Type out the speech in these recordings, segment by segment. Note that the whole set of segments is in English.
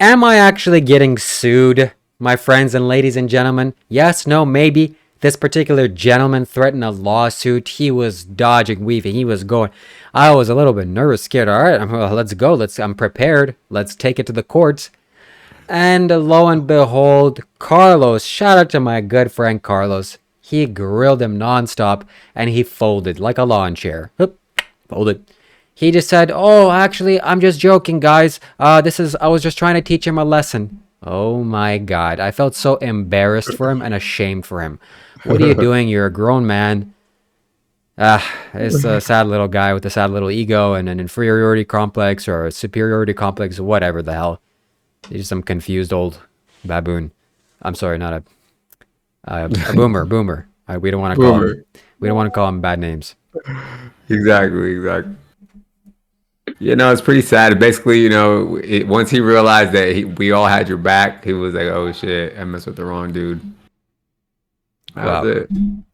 Am I actually getting sued, my friends and ladies and gentlemen? Yes, no, maybe. This particular gentleman threatened a lawsuit. He was dodging, weaving. He was going. I was a little bit nervous, scared. All right, let's go. I'm prepared. Let's take it to the courts. And lo and behold, Carlos, shout out to my good friend Carlos. He grilled him nonstop and he folded like a lawn chair. Oop, folded. He just said, "Oh, actually, I'm just joking, guys. I was just trying to teach him a lesson." Oh my God. I felt so embarrassed for him and ashamed for him. What are you doing? You're a grown man. It's a sad little guy with a sad little ego and an inferiority complex or a superiority complex, whatever the hell. He's some confused old baboon. I'm sorry, not a boomer. Boomer. We don't want to call him. We don't want to call him bad names. Exactly. It's pretty sad. Basically, once he realized that we all had your back, he was like, "Oh shit, I messed with the wrong dude." That was it.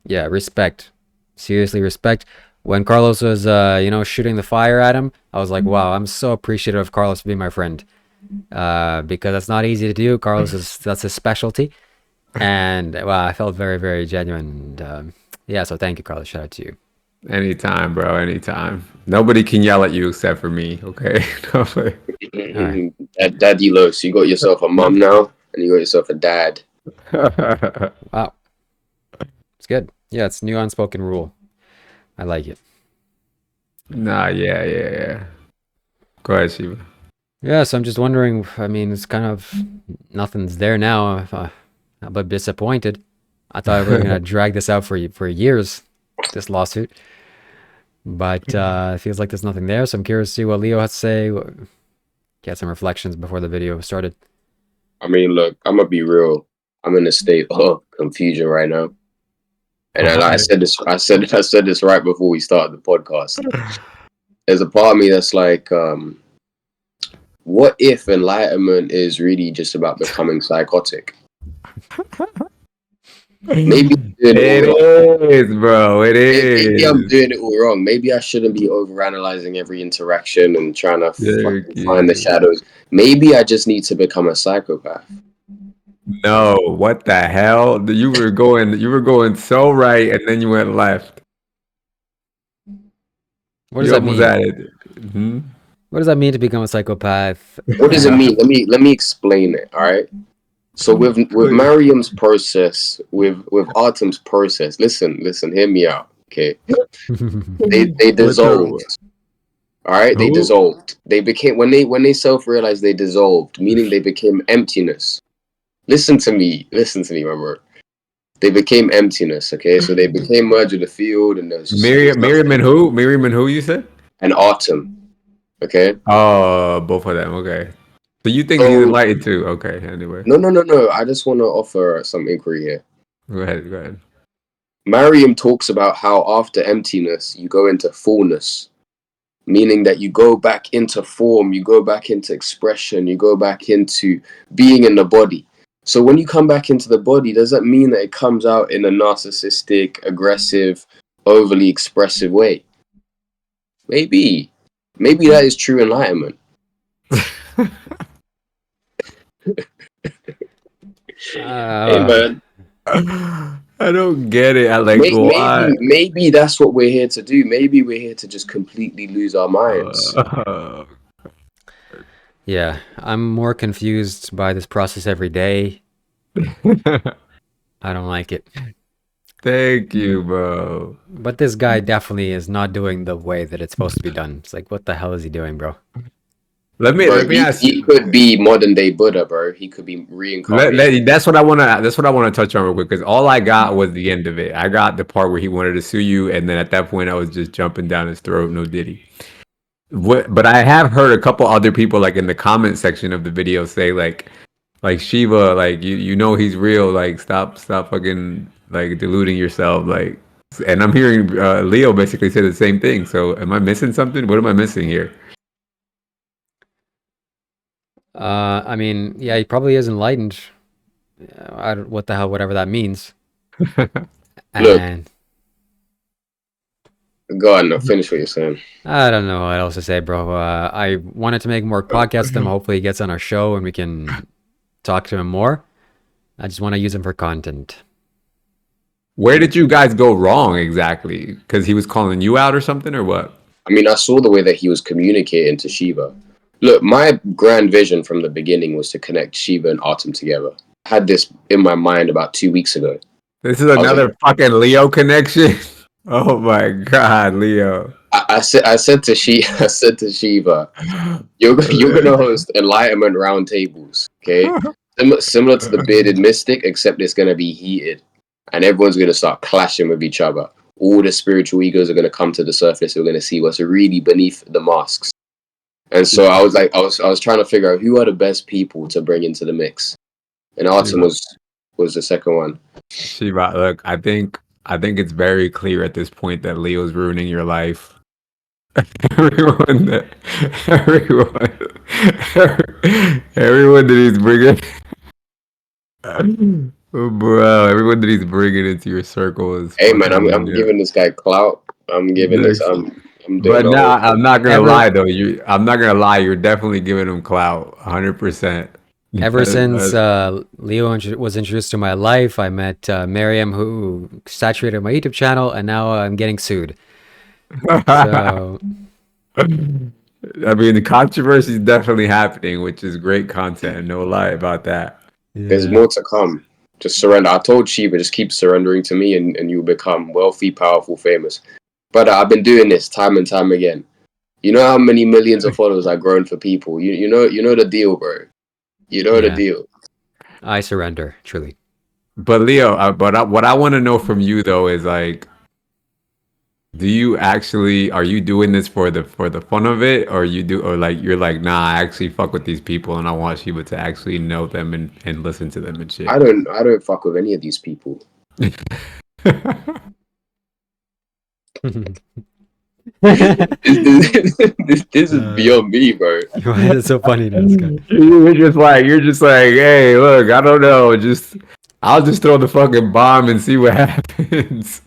Yeah, respect. Seriously, respect. When Carlos was, shooting the fire at him, I was like, "Wow, I'm so appreciative of Carlos being my friend." Because that's not easy to do. That's his specialty, and I felt very, very genuine. And, so thank you, Carlos. Shout out to you. Anytime, bro. Anytime. Nobody can yell at you except for me. Okay. Right. Daddy Los, you got yourself a mom now, and you got yourself a dad. Wow, it's good. Yeah, it's new unspoken rule. I like it. Nah, yeah. Go ahead, Shiva. Yeah, so I'm just wondering. I mean, it's kind of nothing's there now. I'm a bit disappointed. I thought we were gonna drag this out for years, this lawsuit, but it feels like there's nothing there. So I'm curious to see what Leo has to say. Get some reflections before the video started. I mean, look, I'm gonna be real. I'm in a state of confusion right now, and I said this right before we started the podcast. There's a part of me that's like, what if enlightenment is really just about becoming psychotic? Maybe it is, bro. It is. Maybe I'm doing it all wrong. Maybe I shouldn't be overanalyzing every interaction and trying to find the shadows. Maybe I just need to become a psychopath. No, what the hell? You were going so right, and then you went left. What does that mean? What does that mean to become a psychopath? What does it mean? Let me explain it. All right. So with Mariam's process, with Artem's process, listen, hear me out. Okay. they dissolved. All right, they dissolved. They became when they self-realized, they dissolved, meaning they became emptiness. Listen to me, my bro. They became emptiness. Okay, so they became merged with the field, and there's Miriam and who? Miriam and who you said? And Artem. Okay. Oh, both of them. Okay. So you think he's enlightened too? Okay. Anyway. No. I just want to offer some inquiry here. Go ahead. Mariam talks about how after emptiness you go into fullness, meaning that you go back into form, you go back into expression, you go back into being in the body. So when you come back into the body, does that mean that it comes out in a narcissistic, aggressive, overly expressive way? Maybe that is true enlightenment. Hey man, I don't get it. Maybe that's what we're here to do. Maybe we're here to just completely lose our minds. Yeah, I'm more confused by this process every day. I don't like it. Thank you, bro. But this guy definitely is not doing the way that it's supposed to be done. It's like, what the hell is he doing, bro? Let me ask. He could be modern day Buddha, bro. He could be reincarnated. That's what I want to touch on real quick, because all I got was the end of it. I got the part where he wanted to sue you, and then at that point I was just jumping down his throat, no diddy. But I have heard a couple other people, like in the comment section of the video, say like Shiva, like you know he's real, like stop fucking like deluding yourself, like. And I'm hearing Leo basically say the same thing. So am I missing something? What am I missing here? I mean, yeah, he probably is enlightened. What the hell, whatever that means. Look, Go on, now, finish what you're saying. I don't know what else to say, bro. I wanted to make more podcasts with him. Hopefully, he gets on our show and we can talk to him more. I just want to use him for content. Where did you guys go wrong exactly? Because he was calling you out or something, or what? I mean, I saw the way that he was communicating to Shiva. Look, my grand vision from the beginning was to connect Shiva and Autumn together. I had this in my mind about 2 weeks ago. This is another fucking Leo connection. Oh my god, Leo. I said to Shiva, you're gonna host enlightenment roundtables, okay? Similar to the bearded mystic, except it's gonna be heated, and everyone's gonna start clashing with each other. All the spiritual egos are gonna come to the surface. We're gonna see what's really beneath the masks. And so I was trying to figure out who are the best people to bring into the mix, and Autumn was the second one. Shiva, look, I think it's very clear at this point that Leo's ruining your life. everyone that he's bringing, oh, bro, everyone that he's bringing into your circle is. Hey man, I'm giving this guy clout. I'm doing. But now I'm not gonna lie though. I'm not gonna lie. You're definitely giving him clout, 100%. Ever since Leo was introduced to my life, I met Miriam, who saturated my YouTube channel, and now I'm getting sued. So, I mean, the controversy is definitely happening, which is great content. No lie about that. There's more to come. Just surrender. I told Shiva, just keep surrendering to me, and you'll become wealthy, powerful, famous. But I've been doing this time and time again. You know how many millions of followers I've grown for people. You know the deal, bro. You know the deal. I surrender, truly. But Leo, what I want to know from you though is like, are you doing this for the fun of it, or you're like, nah, I actually fuck with these people and I want Shiva to actually know them and listen to them and shit. I don't fuck with any of these people. this is beyond me, bro. Why is it so funny to this guy? You're just like, hey, look, I don't know, I'll just throw the fucking bomb and see what happens.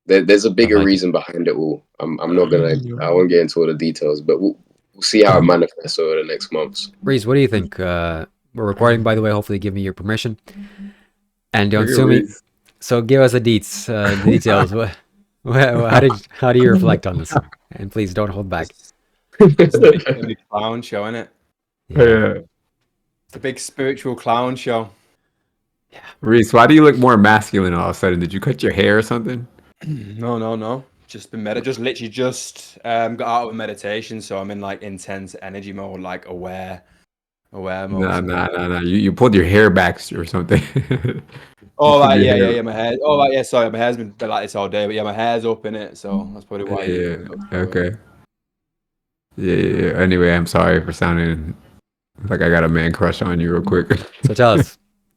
There's a bigger reason behind it all. I won't get into all the details, but we'll see how it manifests over the next months. Reese, what do you think? We're recording, by the way. Hopefully, give me your permission, and don't sue me. So give us the details. How do you reflect on this? And please don't hold back. It's a big clown show, isn't it? Yeah. It's a big spiritual clown show. Yeah. Reese, why do you look more masculine all of a sudden? Did you cut your hair or something? No. Just been literally got out of meditation, so I'm in like intense energy mode, like aware mode. No. You pulled your hair back or something. Oh, right, yeah, my hair. Oh, right, yeah, sorry, my hair's been like this all day, but yeah, my hair's up in it, so that's probably why. Yeah. Okay. Yeah. Anyway, I'm sorry for sounding like I got a man crush on you real quick. So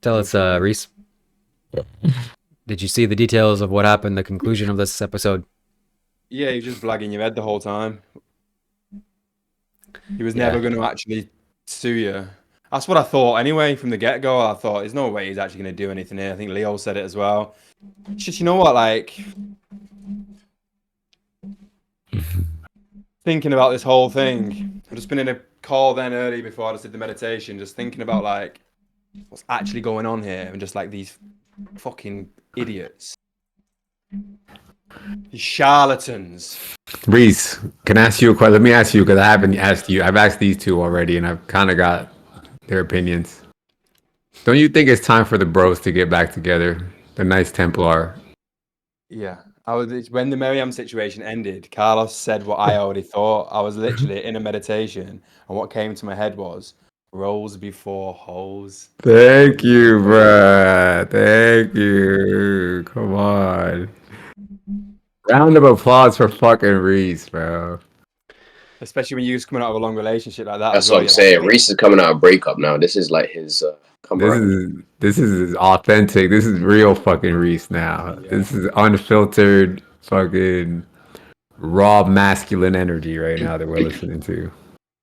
tell us, Reese. Did you see the details of what happened? The conclusion of this episode? Yeah, he was just blagging your head the whole time. He was never going to actually sue you. That's what I thought anyway from the get-go. I thought, there's no way he's actually going to do anything here. I think Leo said it as well. It's just, you know what, like, thinking about this whole thing. I've just been in a call then early before I just did the meditation, just thinking about, like, what's actually going on here, and just, like, these fucking idiots. These charlatans. Reese, can I ask you a question? Let me ask you, because I haven't asked you. I've asked these two already, and I've kind of got their opinions. Don't you think it's time for the bros to get back together? The Knights Templar. Yeah. When the Miriam situation ended, Carlos said what I already thought. I was literally in a meditation, and what came to my head was, roles before hoes. Thank you, bruh. Thank you. Come on. Round of applause for fucking Reese, bro. Especially when you're just coming out of a long relationship like that. That's what I'm saying. Reese is coming out of breakup now. This is like his This is authentic. This is real fucking Reese now. Yeah. This is unfiltered fucking raw masculine energy right now that we're listening to.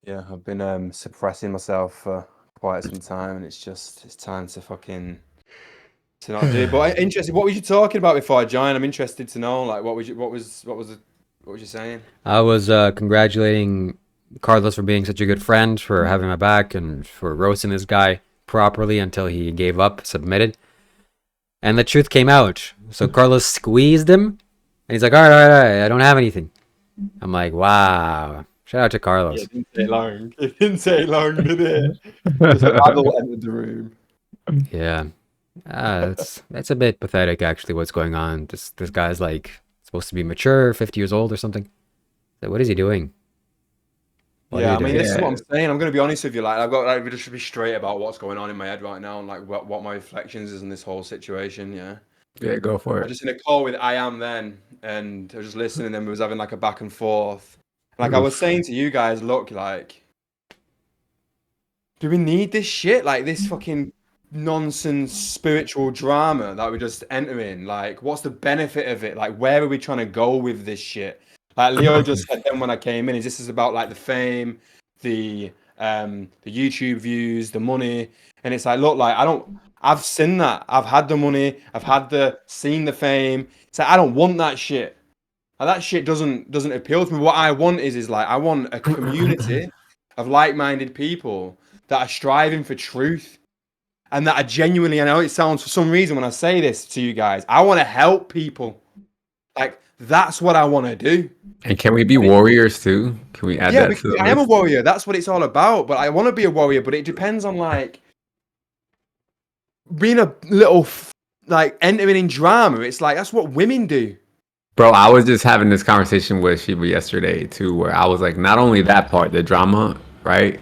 Yeah, I've been suppressing myself for quite some time, and it's time to fucking to not do. But interesting. What were you talking about before I joined? I'm interested to know. Like, what was you saying? I was congratulating Carlos for being such a good friend, for having my back, and for roasting this guy properly until he gave up, submitted. And the truth came out. So Carlos squeezed him, and he's like, all right, I don't have anything. I'm like, wow. Shout out to Carlos. Yeah, it didn't take long. It didn't take long, did it? Just a babble entered the room. Yeah. That's a bit pathetic, actually, what's going on. This guy's like supposed to be mature, 50 years old or something. So what is he doing? What are Yeah, you I mean, doing? this is what I'm saying. I'm going to be honest with you. Like, I've got like just to be straight about what's going on in my head right now, and like what my reflections is in this whole situation. Yeah. Yeah, go for I was it. just in a call with I Am then, and I was just listening, and we was having like a back and forth. Like I was saying to you guys, look, like, do we need this shit? Like this fucking nonsense spiritual drama that we're just entering? Like, what's the benefit of it? Like, where are we trying to go with this shit? Like Leo just said then when I came in, is this is about like the fame, the YouTube views, the money, and it's like, look, like I've seen that. I've had the money, seen the fame. It's like I don't want that shit. Like, that shit doesn't appeal to me. What I want is like I want a community of like-minded people that are striving for truth and that are genuinely. I know it sounds for some reason when I say this to you guys, I want to help people. Like that's what I want to do. And can we be warriors too? Can we add Yeah, that to the I am a list? warrior. That's what it's all about. But I want to be a warrior. But it depends on like being a little like entering in drama. It's like that's what women do. Bro, I was just having this conversation with Shiva yesterday too, where I was like, not only that part, the drama, right?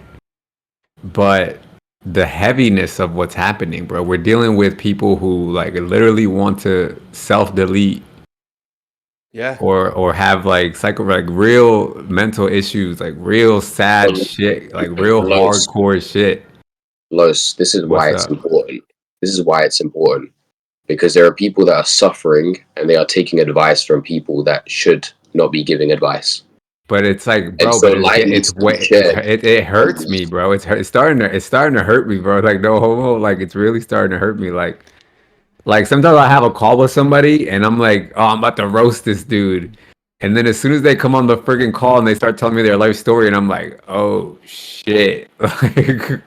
But the heaviness of what's happening, bro. We're dealing with people who like literally want to self-delete Yeah. or have like real mental issues, like real sad shit, like real Los, hardcore shit. Los, this is What's why it's up? important. This is why it's important. Because there are people that are suffering and they are taking advice from people that should not be giving advice. But it's like, And bro, so but light needs to be shared. it hurts me, bro. It's starting to hurt me, bro. Like no homo, like it's really starting to hurt me. Like sometimes I have a call with somebody and I'm like, oh, I'm about to roast this dude. And then as soon as they come on the friggin' call and they start telling me their life story, and I'm like, oh shit. Like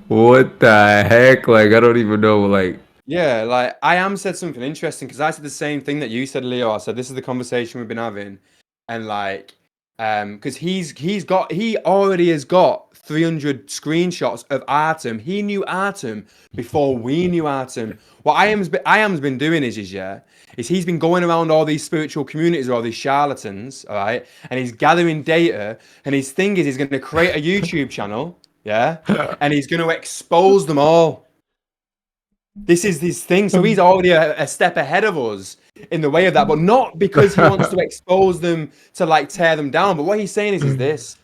what the heck? Like I don't even know, like Yeah, like I am said something interesting because I said the same thing that you said, Leo. I said this is the conversation we've been having, and like, because he already has got 300 screenshots of Artem. He knew Artem before we knew Artem. What I am's been doing is he's been going around all these spiritual communities or all these charlatans, all right, and he's gathering data. And his thing is he's going to create a YouTube channel, yeah, and he's going to expose them all. This is his thing. So he's already a step ahead of us in the way of that, but not because he wants to expose them to like tear them down. But what he's saying is this: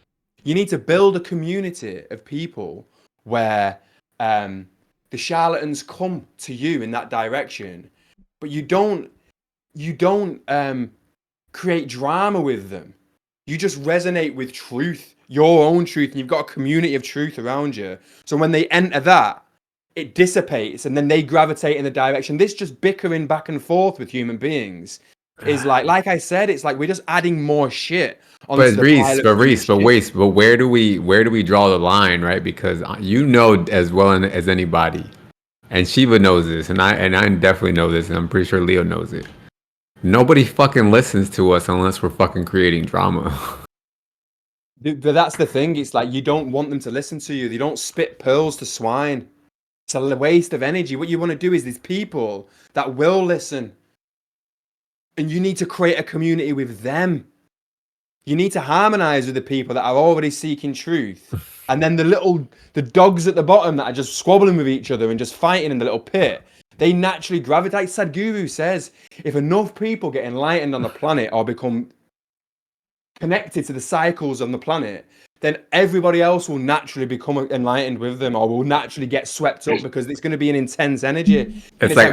you need to build a community of people where the charlatans come to you in that direction, but you don't create drama with them. You just resonate with truth, your own truth, and you've got a community of truth around you. So when they enter that, it dissipates and then they gravitate in the direction. This just bickering back and forth with human beings is like I said, it's like we're just adding more shit onto but the Reese, pile of human shit. but where do we draw the line, right? Because you know as well as anybody, and Shiva knows this, and I definitely know this, and I'm pretty sure Leo knows it. Nobody fucking listens to us unless we're fucking creating drama. But that's the thing. It's like you don't want them to listen to you. They don't spit pearls to swine. It's a waste of energy. What you want to do is these people that will listen. And you need to create a community with them. You need to harmonize with the people that are already seeking truth. And then the dogs at the bottom that are just squabbling with each other and just fighting in the little pit, they naturally gravitate. Sadhguru says, if enough people get enlightened on the planet or become connected to the cycles on the planet, then everybody else will naturally become enlightened with them or will naturally get swept up because it's going to be an intense energy. It's like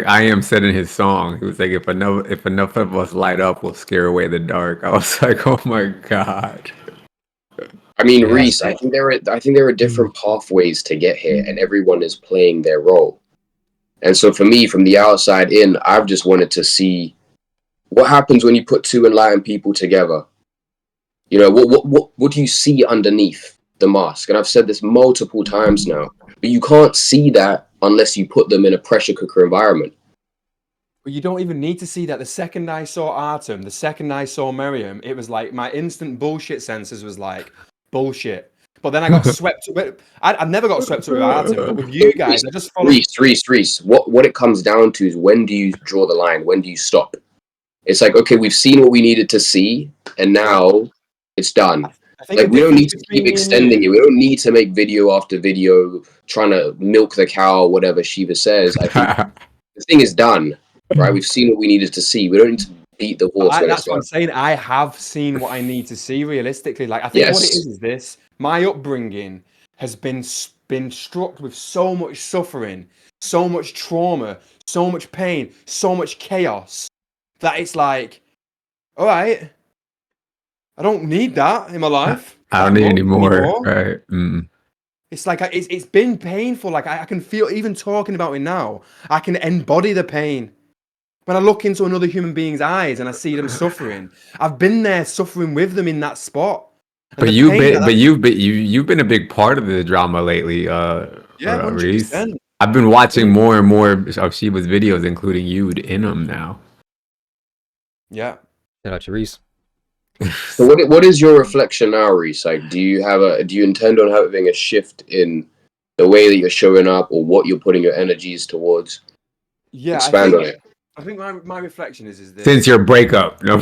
I am said in his song. He was like, if enough of us light up, we'll scare away the dark. I was like, oh my god. I mean, Reese, I think there are different pathways to get here, and everyone is playing their role. And so for me, from the outside in, I've just wanted to see what happens when you put two enlightened people together. You know, what do you see underneath the mask? And I've said this multiple times now, but you can't see that unless you put them in a pressure cooker environment. But you don't even need to see that. The second I saw Artem, the second I saw Miriam, it was like my instant bullshit senses was like bullshit. But then I got swept. I never got swept up with Artem, but with you guys, I just followed. Reese. What it comes down to is, when do you draw the line? When do you stop? It's like, okay, we've seen what we needed to see, and now it's done. I think Like, we don't need to keep extending it. We don't need to make video after video trying to milk the cow, whatever Shiva says. I think the thing is done, right? We've seen what we needed to see. We don't need to beat the horse when it's That's what done. I'm saying. I have seen what I need to see realistically. Like, I think what it is this: my upbringing has been struck with so much suffering, so much trauma, so much pain, so much chaos, that it's like, all right, I don't need that in my life. I don't need any more. Right. It's like it's been painful. Like I can feel, even talking about it now, I can embody the pain. When I look into another human being's eyes and I see them suffering, I've been there suffering with them in that spot. And you've been a big part of the drama lately, yeah, 100%. I've been watching more and more of Shiva's videos, including you in them now. Yeah. Shout out to Reese. So what is your reflection now, Reese? Like, do you intend on having a shift in the way that you're showing up, or what you're putting your energies towards? Yeah, expand on it. I think my reflection is this. Since your breakup. No,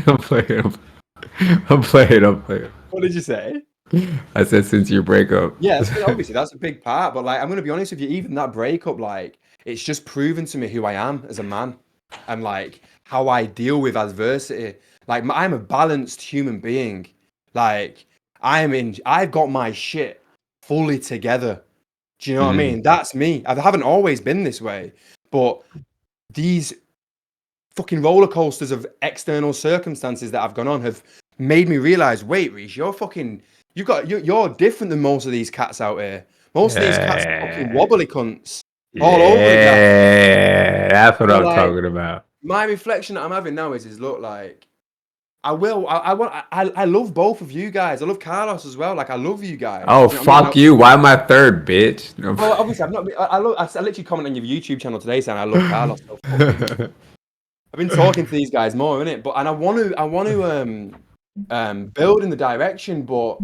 I'm playing. What did you say? I said since your breakup. Yeah, obviously that's a big part. But like, I'm gonna be honest with you, even that breakup, like, it's just proven to me who I am as a man, and like how I deal with adversity. Like, I'm a balanced human being. Like, I've got my shit fully together. Do you know what I mean? That's me. I haven't always been this way, but these fucking roller coasters of external circumstances that I've gone on have made me realize, wait, Reese, you're different than most of these cats out here. Most of these cats are fucking wobbly cunts all over the gap. Yeah, that's what I'm talking about. My reflection that I'm having now is look, like, I love both of you guys. I love Carlos as well. Like, I love you guys. Oh, you know fuck you! Why am I third, bitch? No. Well, obviously, I literally commented on your YouTube channel today saying I love Carlos. So I've been talking to these guys more, innit? But I want to build in the direction. But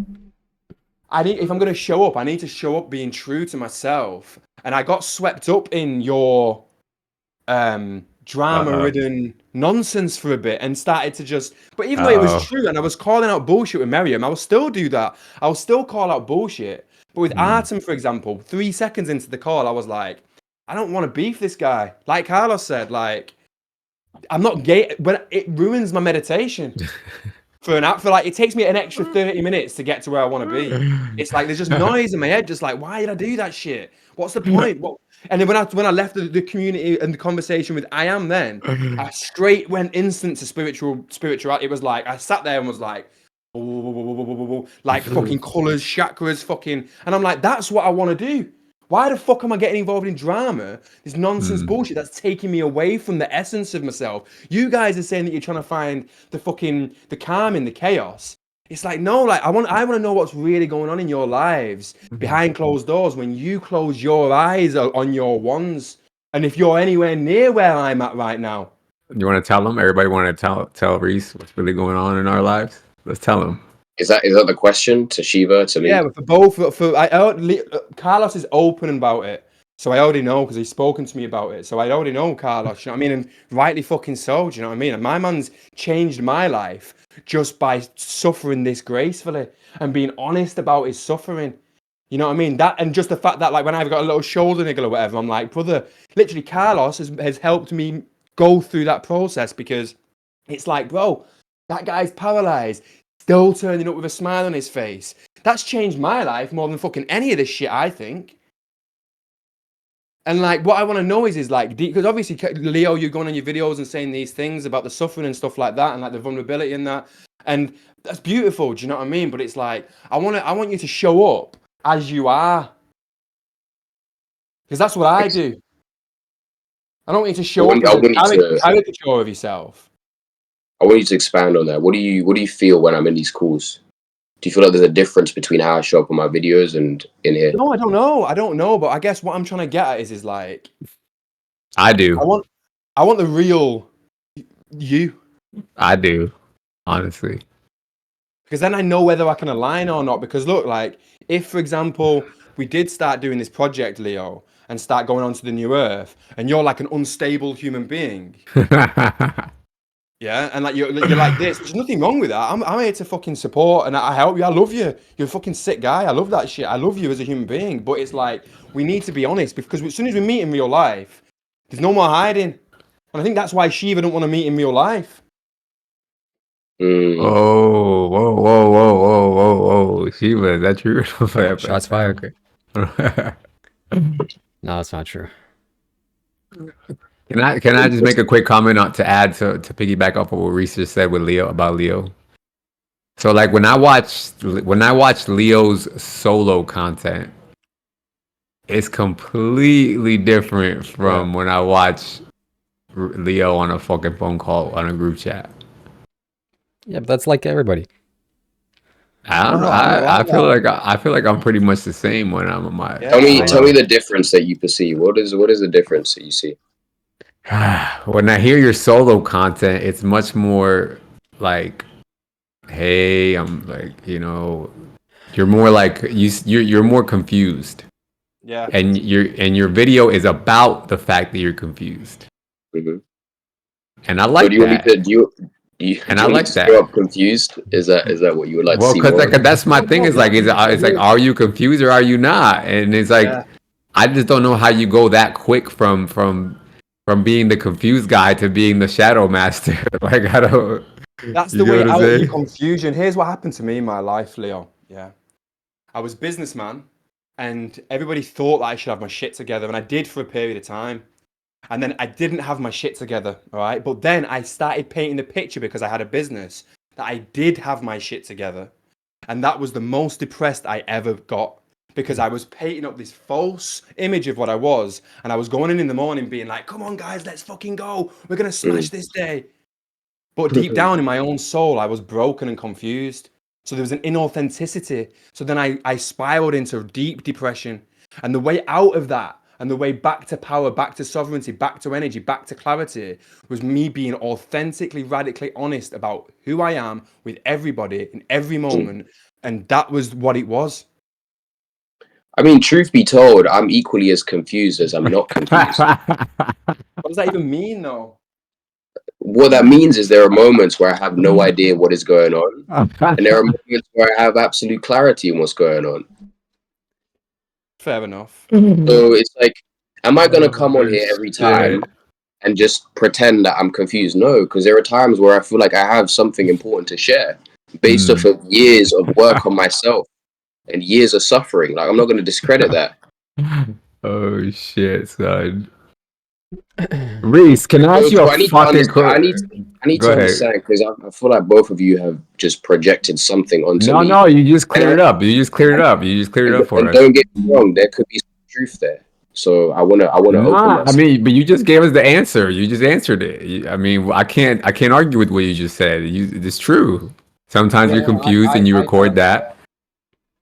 if I'm going to show up, I need to show up being true to myself. And I got swept up in your drama-ridden nonsense for a bit and started to just. But even though it was true and I was calling out bullshit with Miriam, I will still do that. I will still call out bullshit. But with Artem, for example, 3 seconds into the call, I was like, I don't want to beef this guy. Like Carlos said, like, I'm not gay, but it ruins my meditation. For like, it takes me an extra 30 minutes to get to where I want to be. It's like there's just noise in my head, just like, why did I do that shit? What's the point? What? And then when I left the community and the conversation with I Am, then I straight went instant to spiritual. It was like I sat there and was like, like fucking colors, chakras, fucking, and I'm like, that's what I want to do. Why the fuck am I getting involved in drama? This nonsense bullshit that's taking me away from the essence of myself. You guys are saying that you're trying to find the calm in the chaos. It's like, no, like I want to know what's really going on in your lives behind closed doors when you close your eyes on your ones. And if you're anywhere near where I'm at right now. You want to tell them? Everybody want to tell Reese what's really going on in our lives? Let's tell him. Is that the question to Shiva, to me? Yeah, but for both, Carlos is open about it, so I already know because he's spoken to me about it. So I already know Carlos. You know what I mean? And rightly fucking so. Do you know what I mean? And my man's changed my life just by suffering this gracefully and being honest about his suffering. You know what I mean? That, and just the fact that, like, when I've got a little shoulder niggle or whatever, I'm like, brother, literally Carlos has helped me go through that process, because it's like, bro, that guy's paralyzed, still turning up with a smile on his face. That's changed my life more than fucking any of this shit, I think. And like, what I want to know is like, because obviously, Leo, you're going on your videos and saying these things about the suffering and stuff like that, and like the vulnerability in that, and that's beautiful. Do you know what I mean? But it's like, I want you to show up as you are, because that's what I do. I don't want you to I show up want, as I a want you to caricature of yourself. I want you to expand on that. What do you feel when I'm in these calls? Do you feel like there's a difference between how I show up on my videos and in here? No, I don't know. I don't know, but I guess what I'm trying to get at is like I do. I want the real you. I do. Honestly. Because then I know whether I can align or not. Because look, like, if, for example, we did start doing this project, Leo, and start going on to the new Earth, and you're like an unstable human being, yeah, and like you're like this, there's nothing wrong with that. I'm here to fucking support, and I help you. I love you. You're a fucking sick guy. I love that shit. I love you as a human being. But it's like we need to be honest, because as soon as we meet in real life, there's no more hiding. And I think that's why Shiva don't want to meet in real life. Oh, whoa, whoa, whoa, whoa, whoa, whoa. Shiva, is that true? Shots fired. No, it's not true. Can I just make a quick comment to add to piggyback off of what Reese just said with Leo about Leo? So like when I watch Leo's solo content, it's completely different from when I watch Leo on a fucking phone call on a group chat. Yeah, but that's like everybody. I don't know. I feel like I'm pretty much the same when I'm on my. Tell me the difference that you perceive. What is the difference that you see? When I hear your solo content, it's much more like, hey, I'm like, you're more like you're more confused. Yeah. And your video is about the fact that you're confused. Mm-hmm. And I like that. I like that. Show up confused? Is that what you would like to see? Well, because like that's my thing. Is like it's like, are you confused or are you not? And it's like I just don't know how you go that quick from being the confused guy to being the shadow master. Like I don't. That's the way out of your confusion. Here's what happened to me in my life, Leo. Yeah, I was businessman, and everybody thought that I should have my shit together, and I did for a period of time. And then I didn't have my shit together, all right? But then I started painting the picture because I had a business that I did have my shit together. And that was the most depressed I ever got because I was painting up this false image of what I was. And I was going in the morning being like, come on, guys, let's fucking go. We're going to smash this day. But deep down in my own soul, I was broken and confused. So there was an inauthenticity. So then I spiraled into deep depression. And the way out of that, and the way back to power, back to sovereignty, back to energy, back to clarity was me being authentically, radically honest about who I am with everybody in every moment. And that was what it was. I mean, truth be told, I'm equally as confused as I'm not confused. What does that even mean, though? What that means is there are moments where I have no idea what is going on. And there are moments where I have absolute clarity in what's going on. Fair enough. So it's like, am I going to come on here every time and just pretend that I'm confused? No, because there are times where I feel like I have something important to share based off of years of work on myself and years of suffering. Like, I'm not going to discredit that. Oh, shit, son. Reese, can I ask you a fucking question? I need to understand because I feel like both of you have just projected something onto me. No, you just cleared it up. You just cleared it up for us. Don't get me wrong, there could be some truth there. So I wanna open myself. I mean, but you just gave us the answer. You just answered it. I mean, I can't argue with what you just said. It's true. Sometimes you're confused and you record that.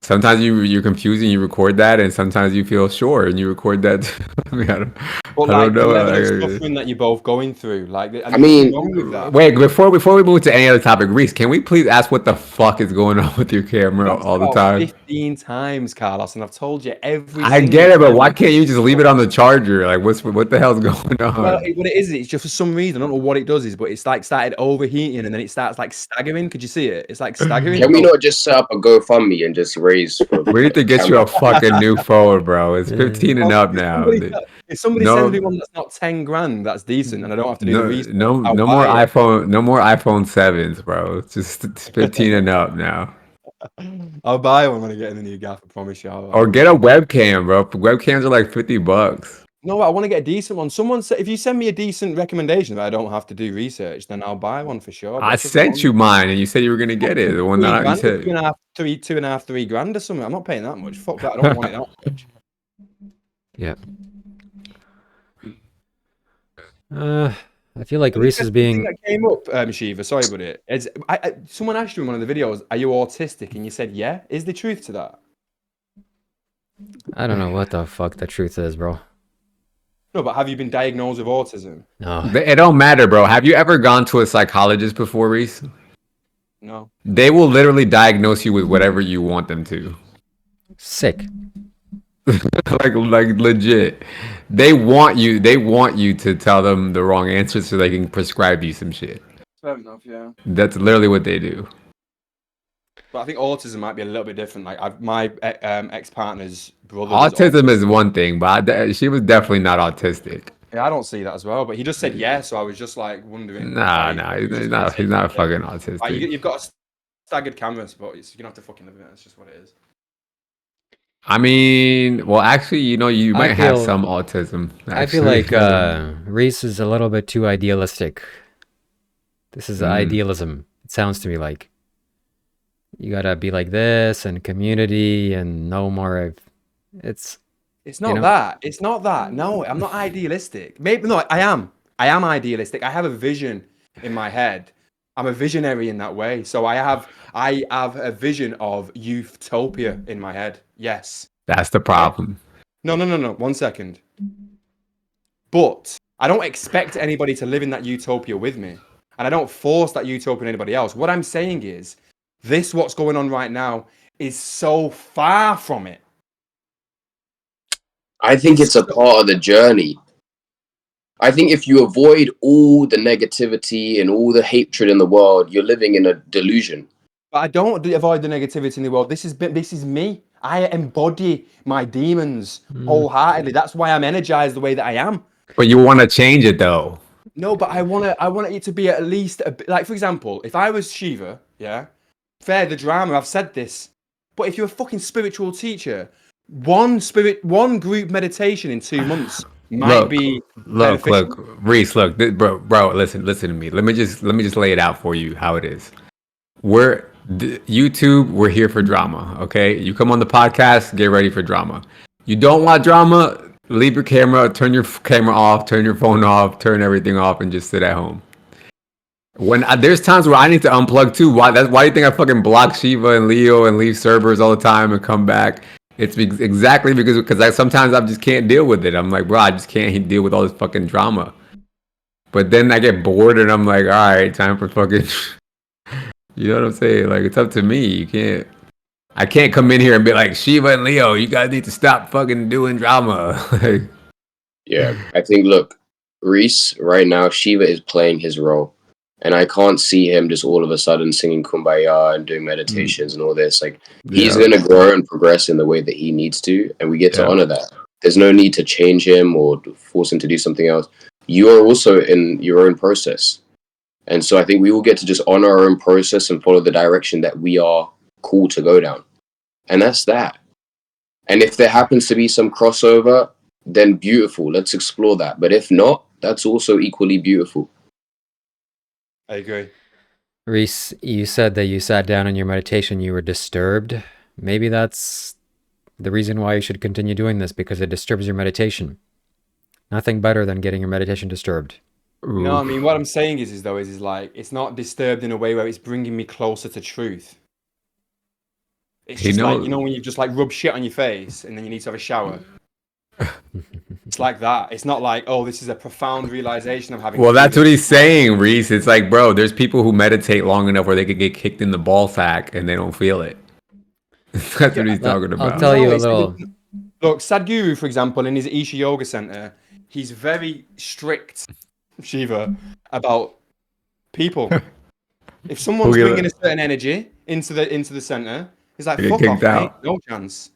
Sometimes you're confused and you record that, and sometimes you feel sure and you record that. I mean, I don't know. The level of suffering that you're both going through, like, I mean, wrong with that. Wait, before we move to any other topic, Reese, can we please ask what the fuck is going on with your camera all the time? 15 times, Carlos, and I've told you every. I get it, but why can't you just leave it on the charger? Like, what the hell's going on? Well, what it is, it's just for some reason, I don't know what it does, but it's like started overheating and then it starts like staggering. Could you see it? It's like staggering. Can we not just set up a GoFundMe and just raise? We need to get you a fucking new phone, bro. It's 15 and up now. If somebody sends me one that's not 10 grand, that's decent, and I don't have to do the research. No more iPhone 7s, bro. It's just 15 and up now. I'll buy one when I get in the new gaff, I promise you. Or get a webcam, bro. Webcams are like $50. No, I want to get a decent one. Someone said, if you send me a decent recommendation that I don't have to do research, then I'll buy one for sure. I sent you mine, and you said you were gonna get it. The one that I said, 3 grand or something. I'm not paying that much. Fuck that. I don't want it that much. Yeah. I feel like Reese is The thing being. that came up, Shiva, sorry, buddy, is someone asked you in one of the videos, "Are you autistic?" And you said, "Yeah." Is the truth to that? I don't know what the fuck the truth is, bro. No, but have you been diagnosed with autism? No. It don't matter, bro. Have you ever gone to a psychologist before, Reese? No. They will literally diagnose you with whatever you want them to. Sick. like legit. They want you to tell them the wrong answer so they can prescribe you some shit. Fair enough, yeah. That's literally what they do. But I think autism might be a little bit different. Like my ex-partner's brother. was Autism is one thing, but she was definitely not autistic. Yeah, I don't see that as well. But he just said yes, so I was just like wondering. Nah, like, he's just not. He's take not it. fucking Like, autistic. you've got a staggered canvas, but you're gonna have to fucking live with it. That's just what it is. I mean, well, actually, you I might have feel- some autism. I feel actually. like Reese is a little bit too idealistic. This is idealism. It sounds to me like you gotta be like this and community and no more of it's. It's not that. It's not that. No, I'm not idealistic. Maybe no, I am. I am idealistic. I have a vision in my head. I'm a visionary in that way. So I have a vision of utopia in my head. Yes. That's the problem. No. 1 second. But I don't expect anybody to live in that utopia with me. And I don't force that utopia on anybody else. What I'm saying is, what's going on right now is so far from it. I think it's a part of the journey. I think if you avoid all the negativity and all the hatred in the world, you're living in a delusion. But I don't avoid the negativity in the world. This is me. I embody my demons wholeheartedly. That's why I'm energized the way that I am. But you want to change it though. No, but I want it to be at least a bit, like, for example, if I was Shiva, yeah, fair the drama. I've said this, but if you're a fucking spiritual teacher, one group meditation in 2 months might be beneficial. Look, Reese, look, bro, listen to me. Let me just lay it out for you how it is. YouTube, we're here for drama, okay? You come on the podcast, get ready for drama. You don't want drama, leave your camera, turn your camera off, turn your phone off, turn everything off, and just sit at home. There's times where I need to unplug too. Why do you think I fucking block Shiva and Leo and leave servers all the time and come back? It's exactly because sometimes I just can't deal with it. I'm like, bro, I just can't deal with all this fucking drama. But then I get bored and I'm like, all right, time for fucking. You know what I'm saying? Like, it's up to me. I can't come in here and be like, Shiva and Leo, you guys need to stop fucking doing drama. Yeah, I think, look, Reese, right now, Shiva is playing his role. And I can't see him just all of a sudden singing Kumbaya and doing meditations and all this. Like, he's going to grow and progress in the way that he needs to. And we get to honor that. There's no need to change him or force him to do something else. You are also in your own process. And so I think we will get to just honor our own process and follow the direction that we are cool to go down. And that's that. And if there happens to be some crossover, then beautiful. Let's explore that. But if not, that's also equally beautiful. I agree. Reese, you said that you sat down in your meditation, you were disturbed. Maybe that's the reason why you should continue doing this, because it disturbs your meditation. Nothing better than getting your meditation disturbed. No, I mean, what I'm saying is like, it's not disturbed in a way where it's bringing me closer to truth. It's just like, when you just like rub shit on your face and then you need to have a shower. It's like that. It's not like, oh, this is a profound realization I'm having. Well, that's what he's saying, Reese. It's like, bro, there's people who meditate long enough where they could get kicked in the ball sack and they don't feel it. That's what he's talking about. I'll tell you a little. Look, Sadhguru, for example, in his Isha Yoga Center, he's very strict, Shiva, about people. If someone's bringing a certain energy into the center, he's like, fuck off, mate. No chance.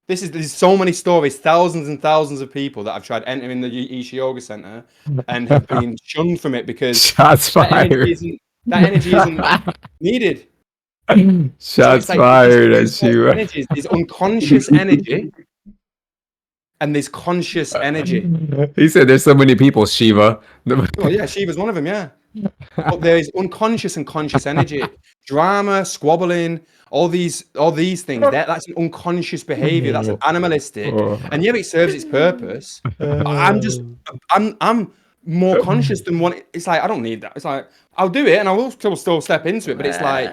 There's so many stories, thousands and thousands of people that have tried entering the Isha Yoga Center and have been shunned from it because that energy isn't needed. Shots fired at Shiva. There's unconscious energy and there's conscious energy. He said there's so many people, Shiva. Oh yeah, Shiva's one of them, yeah. But there is unconscious and conscious energy. Drama, squabbling, all these things. That's an unconscious behavior. That's an animalistic. And yeah, it serves its purpose. I'm more conscious than one. It's like, I don't need that. It's like, I'll do it and I will still step into it. But it's like,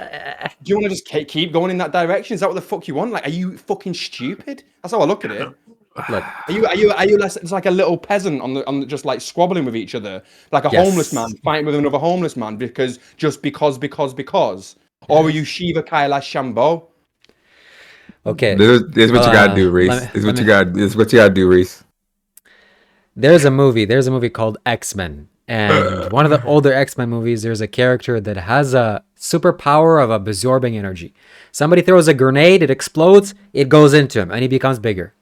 do you want to just keep going in that direction? Is that what the fuck you want? Like, are you fucking stupid? That's how I look at it. Look, Are you less, it's like a little peasant on the just like squabbling with each other, like a homeless man fighting with another homeless man because, or are you Shiva, Kailash, Shambho? okay. This is what you gotta do, Reese. let me- This is what you gotta do, Reese. There's a movie called X-Men. And one of the older X-Men movies, there's a character that has a superpower of absorbing energy. Somebody throws a grenade, it explodes, it goes into him, and he becomes bigger.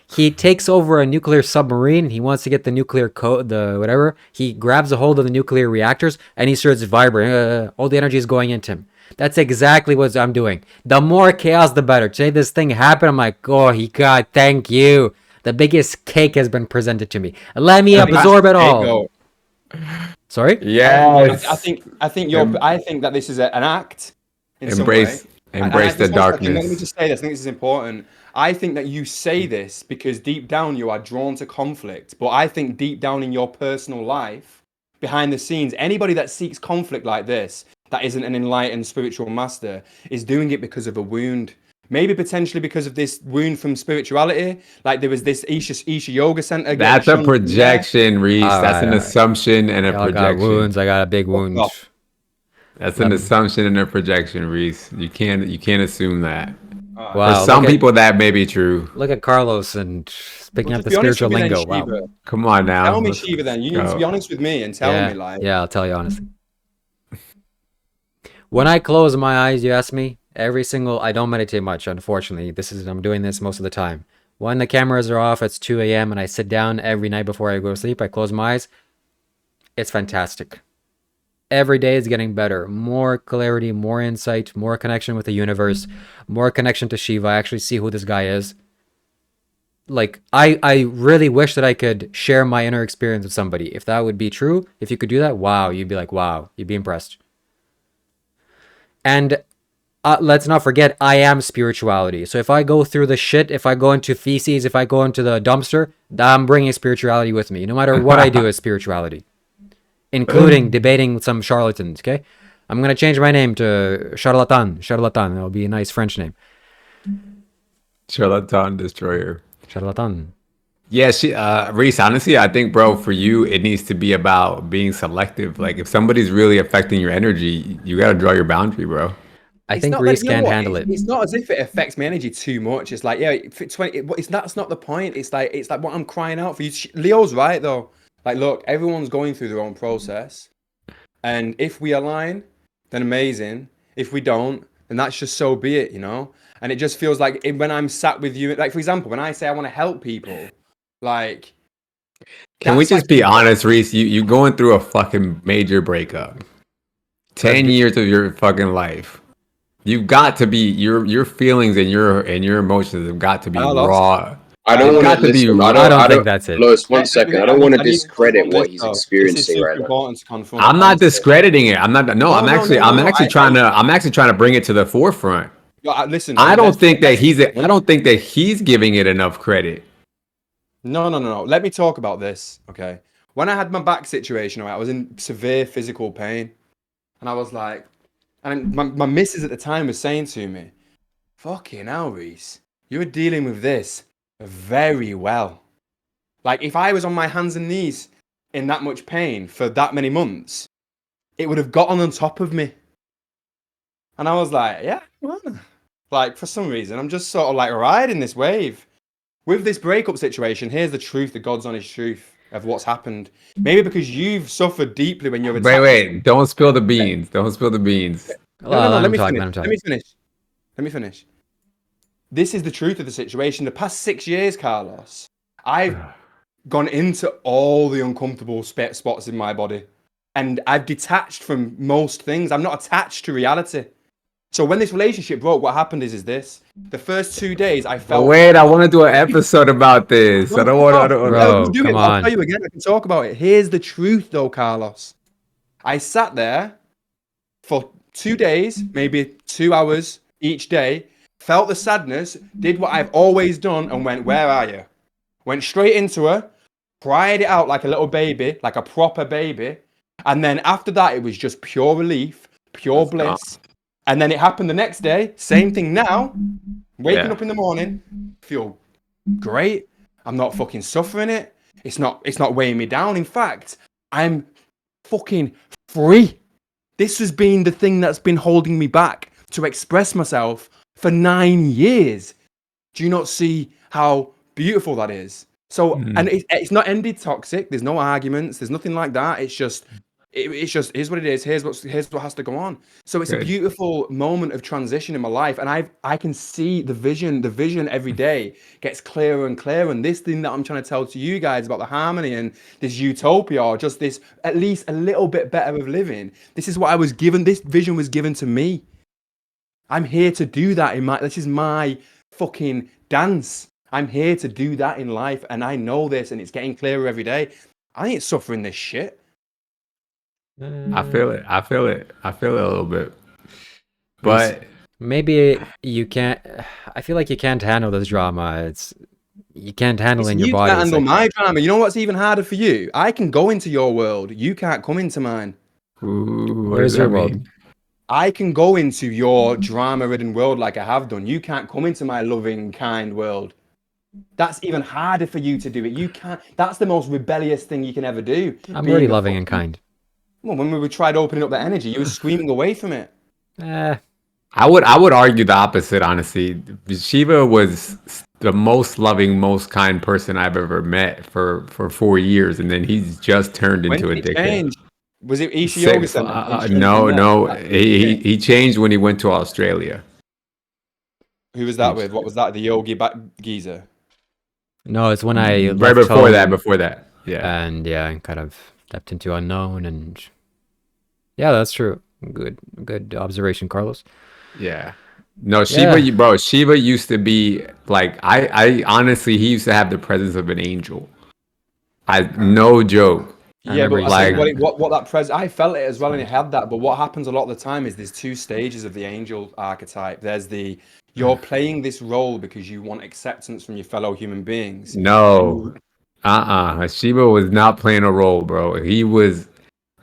He takes over a nuclear submarine. He wants to get the nuclear code, the whatever. He grabs a hold of the nuclear reactors and he starts vibrating. All the energy is going into him. That's exactly what I'm doing. The more chaos, the better. Today, this thing happened. I'm like, oh, God, thank you. The biggest cake has been presented to me. Let me absorb it all. Sorry? Yes. I think that this is an act. Embrace the darkness. Let me just say this. I think this is important. I think that you say this because deep down you are drawn to conflict. But I think deep down in your personal life, behind the scenes, anybody that seeks conflict like this, that isn't an enlightened spiritual master, is doing it because of a wound. Maybe potentially because of this wound from spirituality. Like there was this Isha Yoga Center. That's a projection, Reese. That's an assumption and a Y'all projection. got wounds. I got a big wound. That's an assumption and a projection, Reese. You can't assume that. Wow, For some people, that may be true. Look at Carlos and picking up the spiritual lingo. Wow. Come on now. Tell me, Shiva, then. You need to be honest with me and tell me, like. Yeah, I'll tell you honestly. When I close my eyes, you ask me, I don't meditate much, unfortunately. I'm doing this most of the time. When the cameras are off, it's 2 a.m. and I sit down every night before I go to sleep. I close my eyes. It's fantastic. Every day is getting better. More clarity, more insight, more connection with the universe, more connection to Shiva. I actually see who this guy is. Like, I really wish that I could share my inner experience with somebody. If that would be true, if you could do that, wow, you'd be like, wow, you'd be impressed. And let's not forget, I am spirituality. So if I go through the shit, if I go into feces, if I go into the dumpster, I'm bringing spirituality with me. No matter what I do is spirituality. Including debating with some charlatans, okay? I'm going to change my name to Charlatan. That'll be a nice French name. Charlatan Destroyer. Charlatan. Yeah, Reese, honestly, I think, bro, for you, it needs to be about being selective. Like, if somebody's really affecting your energy, you got to draw your boundary, bro. I think Reese can't handle it. It's not as if it affects my energy too much. It's like, yeah, that's not the point. It's like what I'm crying out for you. Leo's right, though. Like, look, everyone's going through their own process. And if we align, then amazing. If we don't, then that's just so be it, you know? And it just feels like when I'm sat with you, like, for example, when I say I want to help people, like... Can we just be honest, Reese? You going through a fucking major breakup. 10 years of your fucking life. You've got to be, your feelings and your emotions have got to be raw. I don't want to listen. I don't think that's it. Lois, 1 second. I don't want to discredit what he's experiencing right now. I'm not discrediting it. I'm actually trying to bring it to the forefront. Listen, I don't think that he's giving it enough credit. No. Let me talk about this, okay? When I had my back situation, I was in severe physical pain, and I was like, and my missus at the time was saying to me, "Fucking hell, Reese, you're dealing with this very well. Like, if I was on my hands and knees in that much pain for that many months, it would have gotten on top of me." And I was like, yeah, well, like, for some reason, I'm just sort of like riding this wave. With this breakup situation, here's the truth, the God's honest truth of what's happened. Maybe because you've suffered deeply when you're... Wait, don't spill the beans. Don't spill the beans. No, let me finish. This is the truth of the situation. The past 6 years, Carlos, I've gone into all the uncomfortable spots in my body. And I've detached from most things. I'm not attached to reality. So when this relationship broke, what happened is this. The first 2 days, I felt... Wait, I want to do an episode about this. Bro, come on. I'll tell you again. I can talk about it. Here's the truth, though, Carlos. I sat there for 2 days, maybe 2 hours each day, felt the sadness, did what I've always done, and went, where are you? Went straight into her, cried it out like a little baby, like a proper baby. And then after that, it was just pure relief, pure bliss. And then it happened the next day. Same thing now. Waking up in the morning, feel great. I'm not fucking suffering it. It's not weighing me down. In fact, I'm fucking free. This has been the thing that's been holding me back to express myself for 9 years. Do you not see how beautiful that is? So, and it's not ended toxic. There's no arguments. There's nothing like that. It's just here's what it is. Here's what has to go on. So it's a beautiful moment of transition in my life, and I can see the vision. The vision every day gets clearer and clearer. And this thing that I'm trying to tell to you guys about the harmony and this utopia, or just this at least a little bit better of living. This is what I was given. This vision was given to me. I'm here to do that this is my fucking dance. I'm here to do that in life, and I know this, and it's getting clearer every day. I ain't suffering this shit. I feel it a little bit, but maybe you can't. I feel like you can't handle this drama. You can't handle it in your body. You can't handle my drama. You know what's even harder for you? I can go into your world. You can't come into mine. Where's your world? I can go into your drama-ridden world like I have done. You can't come into my loving, kind world. That's even harder for you to do it. You can't. That's the most rebellious thing you can ever do. I'm already loving and kind. Well, when we tried opening up that energy, you were screaming away from it. I would argue the opposite, honestly. Shiva was the most loving, most kind person I've ever met for 4 years, and then he's just turned into a dickhead. Was it Isha Yoga Center? No. He changed when he went to Australia. Who was that with? What was that? The Yogi geezer? No, it's when I right before that. Yeah. And yeah, I kind of stepped into unknown, and yeah, that's true. Good observation, Carlos. Yeah. No, Shiva, bro. Shiva used to be like I honestly, he used to have the presence of an angel. No joke. Yeah, but what that I felt it as well, and it had that. But what happens a lot of the time is there's two stages of the angel archetype. There's you're playing this role because you want acceptance from your fellow human beings. No, Shiva was not playing a role, bro. He was.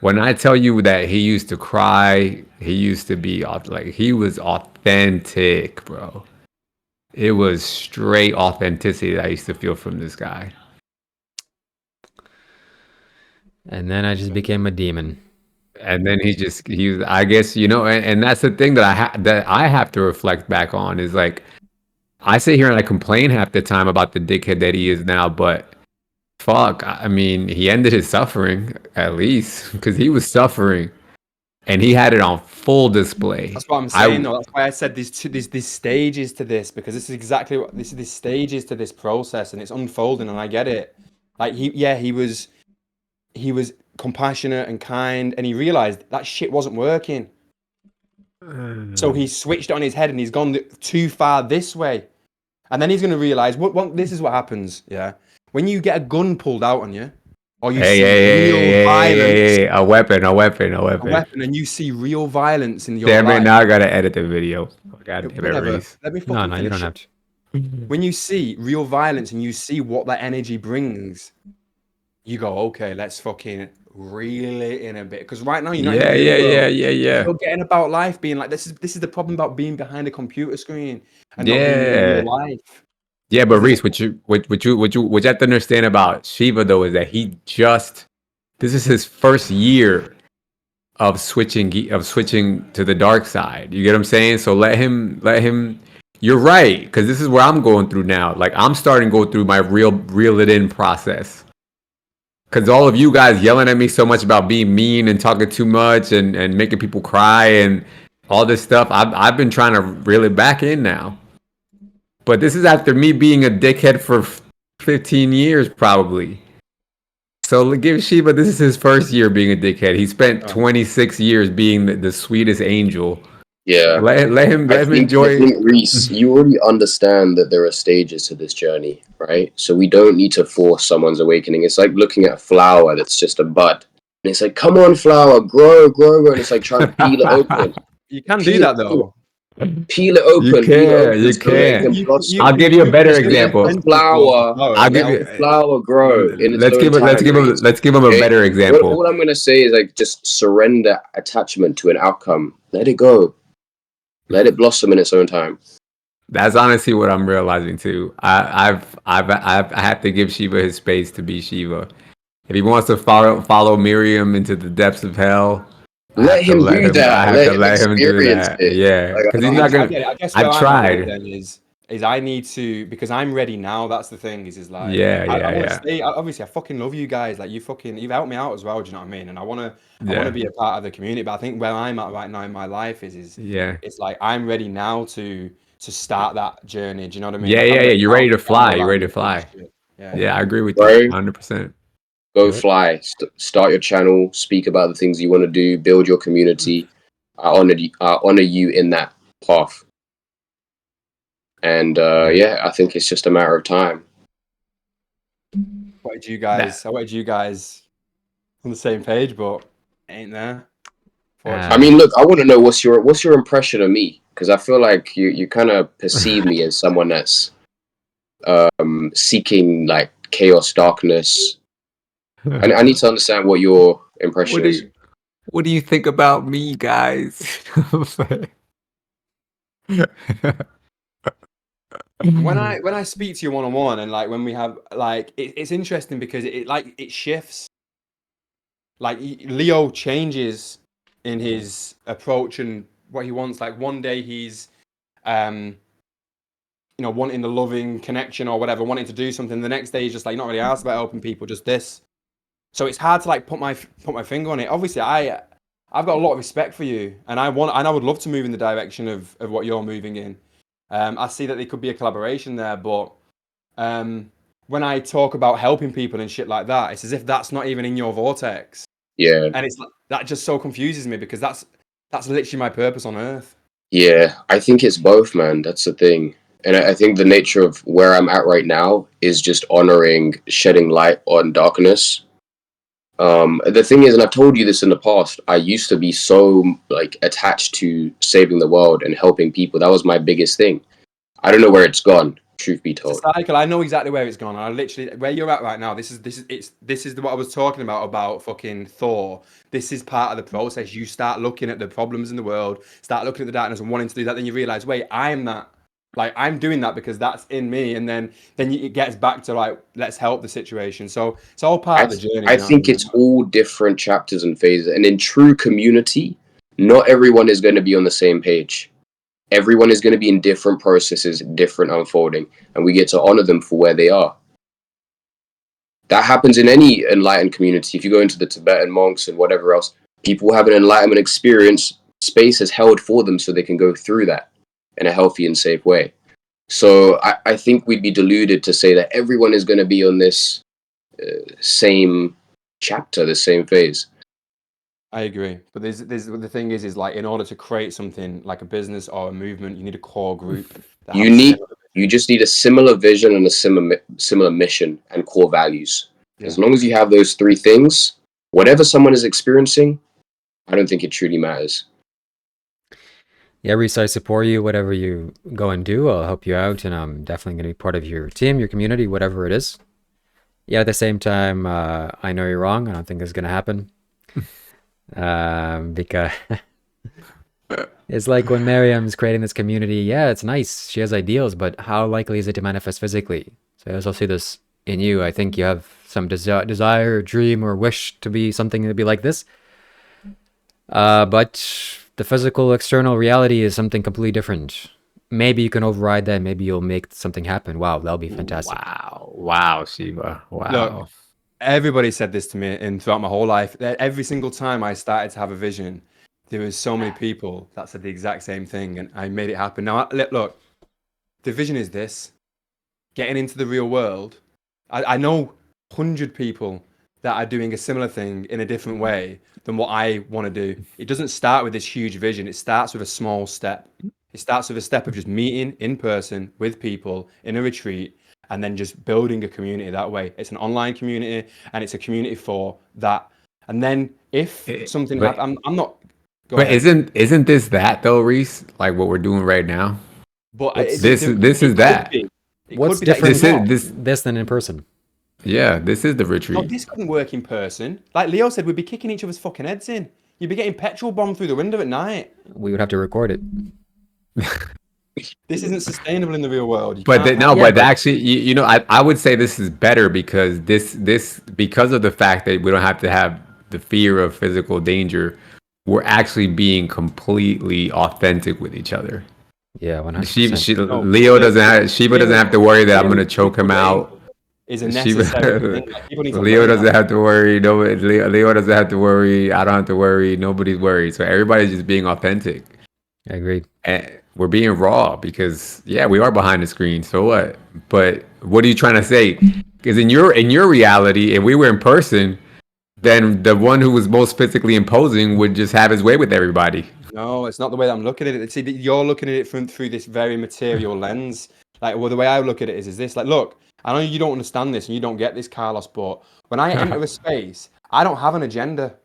When I tell you that he used to cry, he used to be like he was authentic, bro. It was straight authenticity that I used to feel from this guy. And then I just became a demon. And then he was, I guess, and that's the thing that I have to reflect back on is like, I sit here and I complain half the time about the dickhead that he is now, but fuck, I mean, he ended his suffering at least because he was suffering and he had it on full display. That's what I'm saying, though. That's why I said there's stages to this, because this is exactly what this stages to this process, and it's unfolding, and I get it. Like he was compassionate and kind, and he realized that shit wasn't working. So he switched it on his head, and he's gone too far this way. And then he's going to realize, this is what happens, yeah? When you get a gun pulled out on you, or you see real violence... A weapon, and you see real violence in your life... Damn it, now I got to edit the video. Let me No, you don't have to. When you see real violence and you see what that energy brings, you go, okay, let's fucking reel it in a bit. Because right now, you're not You're getting about life being like, this is the problem about being behind a computer screen and not being in real life. Yeah, but Reese, what you have to understand about Shiva though is that this is his first year of switching to the dark side. You get what I'm saying? So let him. You're right, because this is where I'm going through now. Like I'm starting to go through my reel it in process. Because all of you guys yelling at me so much about being mean and talking too much and making people cry and all this stuff, I've been trying to reel it back in now. But this is after me being a dickhead for 15 years, probably. So give Shiva, this is his first year being a dickhead. He spent 26 years being the sweetest angel. Yeah. Let him enjoy. I think, Reese, you already understand that there are stages to this journey, right? So we don't need to force someone's awakening. It's like looking at a flower that's just a bud. And it's like, come on, flower, grow. And it's like trying to peel it open. You can do that, though. Peel it You open, can, you so that it can. can blossom. I'll give you a better should Let example. the plenty of flower, I'll flowers. give let you. the flower grow in its own time, Reese. Let's give him a Okay? better example. What I'm gonna say is like just surrender attachment to an outcome. Let it go. Let it blossom in its own time. That's honestly what I'm realizing too. I have to give Shiva his space to be Shiva. If he wants to follow Miriam into the depths of hell, Let him do I that. have Let to him let him do experience that. it. Yeah, Like, because No, he's I not get gonna. it. I guess where I've I'm at with it tried. then is I need to, because I'm ready now. That's the thing. Is like Yeah, I yeah, want to yeah, stay. Obviously, I fucking love you guys. Like you've helped me out as well. Do you know what I mean? And I wanna yeah, be a part of the community. But I think where I'm at right now in my life is yeah, it's like I'm ready now to start that journey. Do you know what I mean? yeah, Like yeah, I'm yeah. ready You're now ready to to get on the fly. You're ready land to and do fly. shit. Yeah, Yeah, I agree with you, bro. 100%. Go Yep. fly. Start your channel. Speak about the things you want to do. Build your community. I honor you in that path. And yeah, I think it's just a matter of time. That. I wanted you guys on the same page, but ain't there. I Fortunately. mean, look, I want to know what's your impression of me, because I feel like you kind of perceive me as someone that's seeking like chaos, darkness. I need to understand what your what impression do is. you What do you think about me, guys? When I speak to you one on one and like when we have like it's interesting because it shifts. Like Leo changes in his approach and what he wants. Like one day he's um wanting the loving connection or whatever, wanting to do something. The next day he's just like not really asked about helping people, just this. So it's hard to like put my finger on it. Obviously, I've got a lot of respect for you, and I would love to move in the direction of what you're moving in. I see that there could be a collaboration there, but when I talk about helping people and shit like that, it's as if that's not even in your vortex, Yeah, and it's that just so confuses me because that's literally my purpose on Earth. yeah. I think it's both, man. That's the thing. And I think the nature of where I'm at right now is just honoring shedding light on darkness. The thing is, and I've told you this in the past, I used to be so like attached to saving the world and helping people. That was my biggest thing. I don't know where it's gone, truth be It's a told. cycle. I know exactly where it's gone. I literally where you're at right now. This is what I was talking about fucking Thor. This is part of the process. You start looking at the problems in the world, start looking at the darkness and wanting to do that. Then you realize, wait, I'm that. Like I'm doing that because that's in me, and then it gets back to like let's help the situation. So it's all part I of the journey. I Do you know what I think mean? it's all different chapters and phases, and in true community, not everyone is going to be on the same page. Everyone is going to be in different processes, different unfolding, and we get to honor them for where they are. That happens in any enlightened community. If you go into the Tibetan monks and whatever else, people have an enlightenment experience. Space is held for them so they can go through that in a healthy and safe way. So I think we'd be deluded to say that everyone is going to be on this same chapter, the same phase. I agree, but there's the thing is like in order to create something like a business or a movement, you need a core group that have You a need similar you vision. just need a similar vision and a similar mission and core values. As Yeah. long as you have those three things, whatever someone is experiencing, I don't think it truly matters. Yeah, Reese, I support you. Whatever you go and do, I'll help you out, and I'm definitely going to be part of your team, your community, whatever it is. Yeah, at the same time, I know you're wrong. I don't think it's going to happen. Because it's like when Miriam's creating this community, yeah, it's nice. She has ideals, but how likely is it to manifest physically? So I also see this in you. I think you have some desire, dream, or wish to be something to be like this. But the physical external reality is something completely different. Maybe you can override that. Maybe you'll make something happen. Wow, that'll be fantastic. Wow, Shiva. Look, Wow. everybody said this to me and throughout my whole life. That every single time I started to have a vision, there was so many people that said the exact same thing, and I made it happen. Now, look, the vision is this: getting into the real world. I know 100 people that are doing a similar thing in a different way than what I want to do. It doesn't start with this huge vision. It starts with a small step. It starts with a step of just meeting in person with people in a retreat and then just building a community that way. It's an online community and it's a community for that. And then if something But happens, I'm not. Go But ahead. isn't this that though, Reese? Like what we're doing right now? But This is it could that. be. It What's could be that it's different This not. is this this than in person? yeah, this is the No, retreat. this couldn't work in person. Like Leo said, we'd be kicking each other's fucking heads in. You'd be getting petrol bombed through the window at night. We would have to record it. This isn't sustainable in the real world. You But can't have. no, Yeah, but but actually, you know, I would say this is better because this because of the fact that we don't have to have the fear of physical danger, we're actually being completely authentic with each other. yeah, 100%. No, Leo doesn't have, Shiva doesn't have to worry that I'm fear gonna of choke him physical danger out. is a Shiva, necessary thing. Like, people need to Leo learn that. doesn't have to worry. No, Leo doesn't have to worry. I don't have to worry. Nobody's worried. So everybody's just being authentic. I agree. And we're being raw because yeah, we are behind the screen. So what? But what are you trying to say? Because in your reality, if we were in person, then the one who was most physically imposing would just have his way with everybody. No, it's not the way that I'm looking at it. See, you're looking at it through this very material lens. Like, well, the way I look at it is this. Like, look, I know you don't understand this and you don't get this, Carlos, but when I enter a space, I don't have an agenda.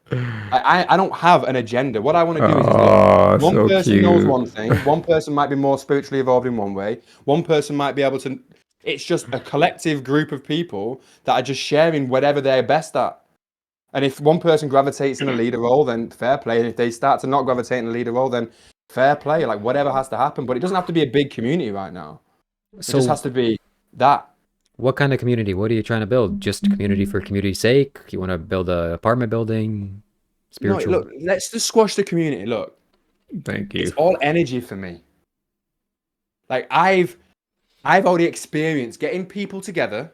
I don't have an agenda. What I want to do is look, Oh, one so person knows cute. one thing. One person might be more spiritually evolved in one way. One person might be able to. It's just a collective group of people that are just sharing whatever they're best at. And if one person gravitates in a leader role, then fair play. And if they start to not gravitate in a leader role, then fair play. Like whatever has to happen. But it doesn't have to be a big community right now. It just So has to be that. what kind of community? What are you trying to build? Just community for community's sake? You want to build an apartment building? No, Spiritual? look, let's just squash the community. Look, Thank it's you. all energy for me. Like I've already experienced getting people together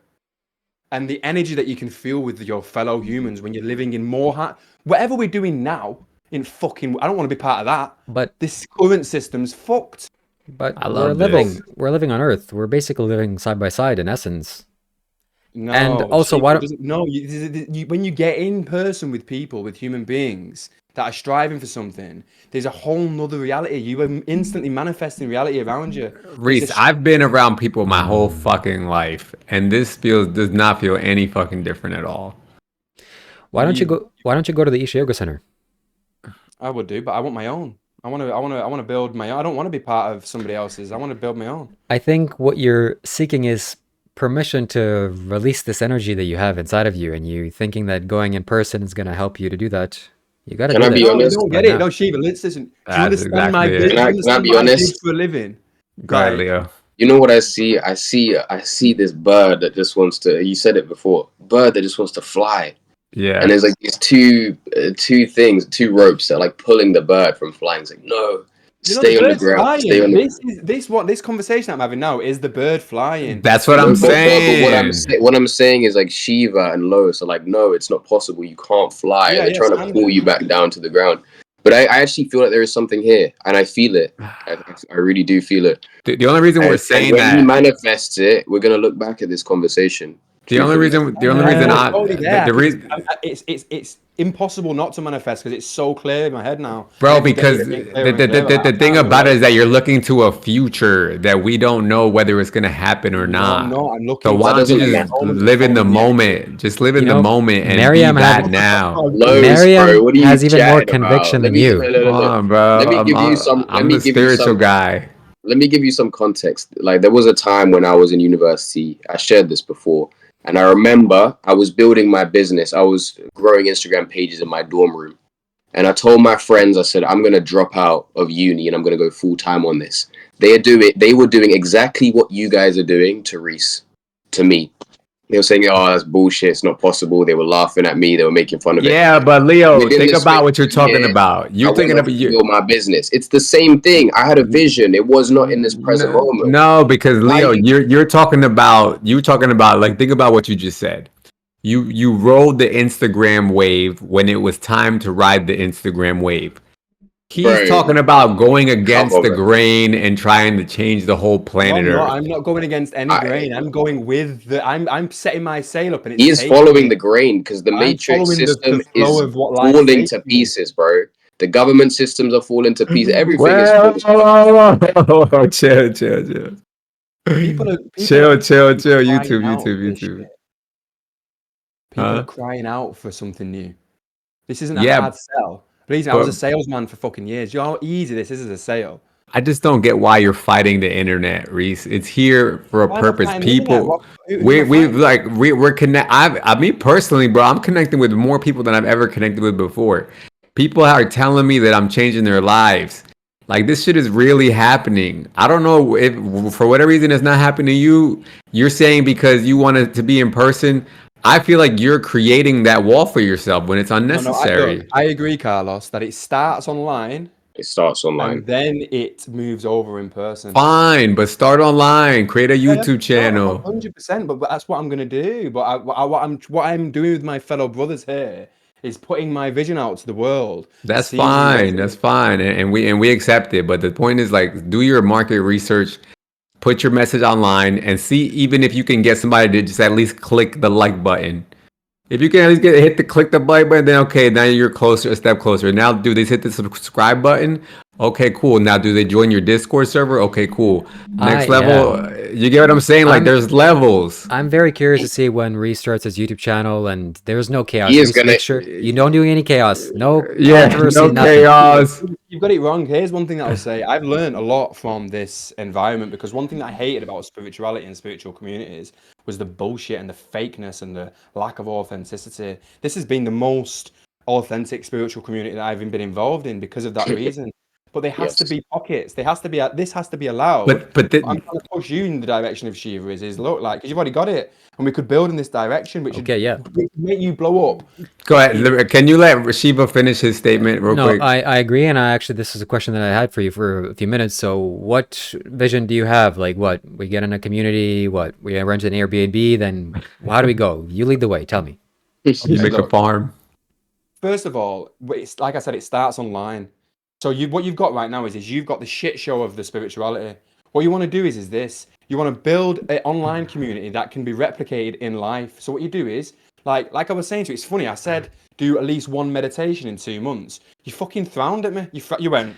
and the energy that you can feel with your fellow humans when you're living in more whatever we're doing now in fucking I don't want to be part of that. But This current system's fucked. I love this. we're living on Earth. We're basically living side by side in essence. No, And also, why don't when you get in person with people, with human beings that are striving for something, there's a whole nother reality. You are instantly manifesting reality around you. Reese, I've been around people my whole fucking life, and this does not feel any fucking different at all. why don't you go to the Isha Yoga Center? I would do, but I want my own. I want to build my own. I don't want to be part of somebody else's. I want to build my own. I think what you're seeking is permission to release this energy that you have inside of you, and you thinking that going in person is going to help you to do that. You got to Can do I that. be No, you honest? don't right get it. now. No, Shiva, listen. Do you That's understand my exactly it. business? Can I be honest? For a living? Go ahead, Like, Leo. You know what I see? I see this bird that just wants to. You said it before. Bird that just wants to fly. Yeah. And there's like these two ropes that are like pulling the bird from flying. It's like, no, you know, stay the on the bird's ground. Stay flying. on the This conversation I'm having now is the bird flying. That's what No, I'm but saying. what I'm saying is like Shiva and Lois are like, no, it's not possible. You can't fly. Yeah, And they're yeah, trying to standard. pull you back down to the ground. But I actually feel like there is something here, and I feel it. I really do feel it. The only reason we're And saying when he that, manifests it, we're gonna look back at this conversation. the only Truthfully. reason It's I, already there. the reason, It's impossible not to manifest because it's so clear in my head now. bro, Every day because it's getting clearer and clearer. the I thing can't about it relate. is that you're looking to a future that we don't know whether it's gonna happen or No, I'm not. not. I'm So looking. why don't you doesn't just matter. live in the moment? Just live in You the know, moment and Miriam be had- that now. Lois, bro, what are you has even more chatting about? conviction Let than me you. Come on, bro. let me give you some. I'm the spiritual guy. Let me give you some context. Like there was a time when I was in university. I shared this before, and I remember I was building my business. I was growing Instagram pages in my dorm room, and I told my friends, I said, I'm gonna drop out of uni and I'm gonna go full time on this. They were doing exactly what you guys are doing to Reese, to me. They were saying, "Oh, that's bullshit. It's not possible." They were laughing at me. They were making fun of it. Yeah, but Leo, Within think the about space what you're of talking years, about. I You're went thinking off about to you. build my business. It's the same thing. I had a vision. It was not in this present moment. No, because Leo, Like, you're talking about like think about what you just said. You rode the Instagram wave when it was time to ride the Instagram wave. He's bro, talking about going come against on, the bro. grain and trying to change the whole No, planet I'm not. Earth. I'm not going against any grain. I'm going with the. I'm setting my sail up and it's He is taking following it. the grain because the I'm matrix following system the flow is of what life falling says to to me. pieces, bro. The government systems are falling to pieces. Everything is Well, falling. chill. People are Chill. crying out for this YouTube. shit. People are Huh? crying out for something new. This isn't a Yeah, hard sell. Believe me, I was a But salesman for fucking years. You know how easy this is as a sale. I just don't get why you're fighting the internet, Reese. It's here for a Why am I purpose. fighting the internet? People, Who am I fighting? we're connect. I me personally, bro, I'm connecting with more people than I've ever connected with before. People are telling me that I'm changing their lives. Like this shit is really happening. I don't know if for whatever reason it's not happening to you. You're saying because you want it to be in person. I feel like you're creating that wall for yourself when it's No, unnecessary. I agree, Carlos, that it starts online It starts online. and then it moves over in person. Fine, but start online, create a Yeah, YouTube no, channel. 100%. But that's what I'm gonna do. But what I'm doing with my fellow brothers here is putting my vision out to the world. That's See if it fine. That's resonates. fine. And we accept it. But the point is like do your market research, put your message online and see even if you can get somebody to just at least click the like button. If you can at least click the like button, then okay, now you're closer, a step closer. Now do they hit the subscribe button? Okay, cool. Now do they join your Discord server? Okay, cool. Next level, Yeah. you get what I'm saying? Like I'm there's levels. I'm very curious to see when Reese starts his YouTube channel and there's no chaos. He is Reese, gonna. make sure you don't do any chaos. No Yeah, controversy, no nothing. chaos. You've got it wrong. Here's one thing that I'll say. I've learned a lot from this environment because one thing that I hated about spirituality and spiritual communities was the bullshit and the fakeness and the lack of authenticity. This has been the most authentic spiritual community that I've been involved in because of that reason. But there has to Yes. be pockets. There has to be. This has to be allowed. But I'm trying to push you in the direction of Shiva. Is look like because you've already got it, and we could build in this direction, which Okay, yeah. would make you blow up. go ahead. Can you let Shiva finish his statement real No, quick? I agree, and this is a question that I had for you for a few minutes. So, what vision do you have? Like, what we get in a community? What we rent an Airbnb? Then, how do we go? You lead the way. Tell me. You make a Look, farm. first of all, it's like I said, it starts online. So what you've got right now is you've got the shit show of the spirituality. What you want to do is this. You want to build an online community that can be replicated in life. So what you do is, like I was saying to you, it's funny. I said do at least one meditation in 2 months. You fucking frowned at me. You went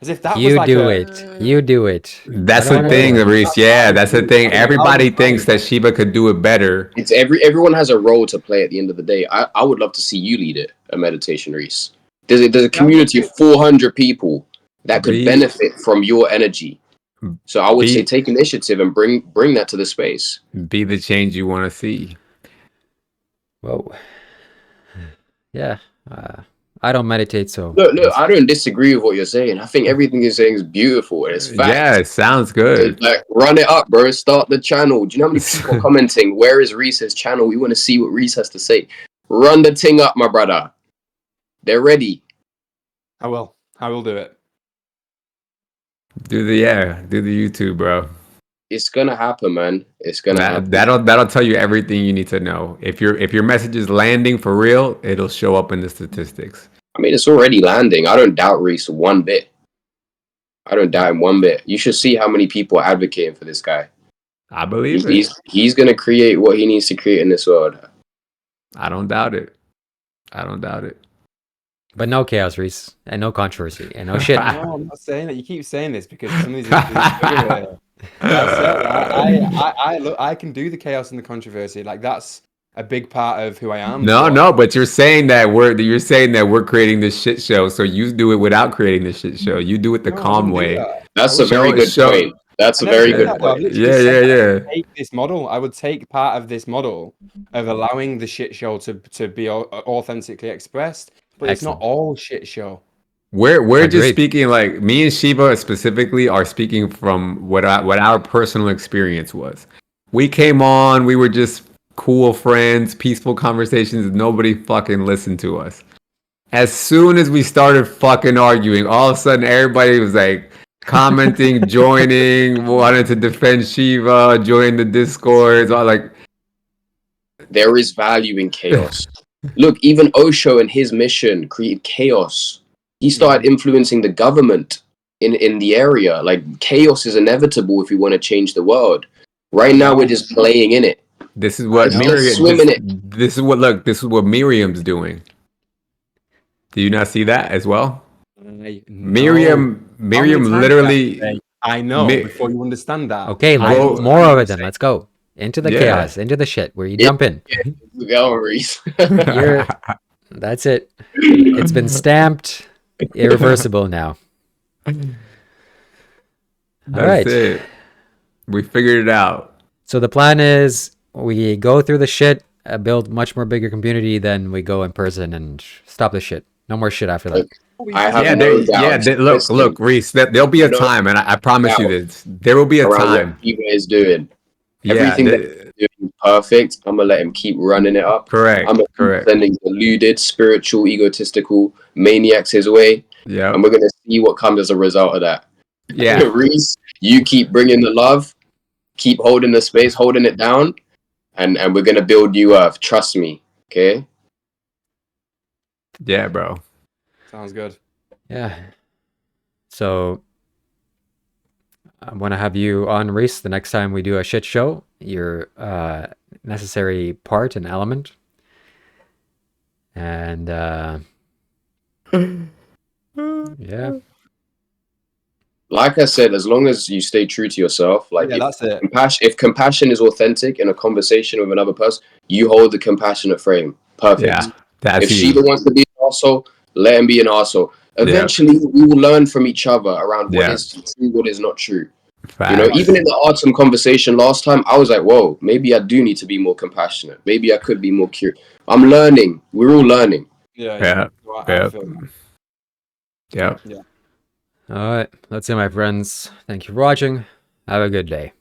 as if that was You like do it. You do it. That's I don't the wanna thing, do it. Reese. Yeah, that's the thing. Everybody thinks that Shiva could do it better. It's everyone has a role to play at the end of the day. I would love to see you lead it, a meditation, Reese. There's a community of 400 people that could Be- benefit from your energy. So I would say Be- take initiative and bring that to the space. Be the change you want to see. Whoa. Yeah. I don't meditate, so Look, I don't disagree with what you're saying. I think everything you're saying is beautiful and it's fact. Yeah, it sounds good. Like, run it up, bro. Start the channel. Do you know how many people are commenting? Where is Reese's channel? We want to see what Reese has to say. Run the thing up, my brother. They're ready. I will do it. Do the YouTube, bro. It's gonna happen, man. It's gonna happen. That'll tell you everything you need to know. If your message is landing for real, it'll show up in the statistics. I mean, it's already landing. I don't doubt Reese one bit. I don't doubt him one bit. You should see how many people are advocating for this guy. I believe it. He's gonna create what he needs to create in this world. I don't doubt it. I don't doubt it. but no chaos, Reese, and no controversy, and no shit. No, I'm not saying that. You keep saying this because some of these. I can do the chaos and the controversy. Like that's a big part of who I am. No, but you're saying that we're creating this shit show. So you do it without creating the shit show. You do it the calm way. That's a very good point. That's a very good point. Yeah. Take this model. I would take part of this model of allowing the shit show to be authentically expressed, but it's not all shit show. We're just Agreed. speaking like me and Shiva specifically are speaking from what our personal experience was. We came on, we were just cool friends, peaceful conversations, nobody fucking listened to us. As soon as we started fucking arguing, all of a sudden everybody was like commenting, joining, wanted to defend Shiva, join the Discords, all like there is value in chaos. Look, even Osho and his mission created chaos. He started influencing the government in the area. Like chaos is inevitable if we want to change the world. Right now we're just playing in it. this is what this is what Miriam's doing. Do you not see that as well? Miriam literally I know before you understand that. Okay, more of it then. Let's go into the chaos, into the shit where you jump in. Go, Reese. That's it. It's been stamped. Irreversible now. That's right. it. We figured it out. So the plan is we go through the shit, build much more bigger community, then we go in person and stop the shit. No more shit after that. I have Yeah, no doubt. look, Listen, Reese. There'll be a no time, and I promise you doubt this. There will be a around what time. Shiva is doing. Yeah, Everything that he's doing is perfect. I'm gonna let him keep running it up. correct, I'm gonna keep correct. sending deluded, spiritual, egotistical maniacs his way, Yeah, and we're gonna see what comes as a result of that. yeah, Reese, you keep bringing the love, keep holding the space, holding it down, and we're gonna build you up. Trust me, okay? yeah, bro. Sounds good. Yeah. So I want to have you on, Reese, the next time we do a shit show. You're a necessary part and element. And yeah. Like I said, as long as you stay true to yourself, like Yeah, that's it. if compassion is authentic in a conversation with another person, you hold the compassionate frame. Perfect. Yeah, that's If Shiva you. wants to be an arsehole, let him be an arsehole. Yeah, Eventually, we will learn from each other around what yeah. is true, what is not true. Facts. You know, even in the autumn conversation last time, I was like, whoa, maybe I do need to be more compassionate. Maybe I could be more curious. I'm learning. We're all learning. Yeah, Yeah, Well, I yeah, feel that. yeah. All right. That's it, my friends. Thank you for watching. Have a good day.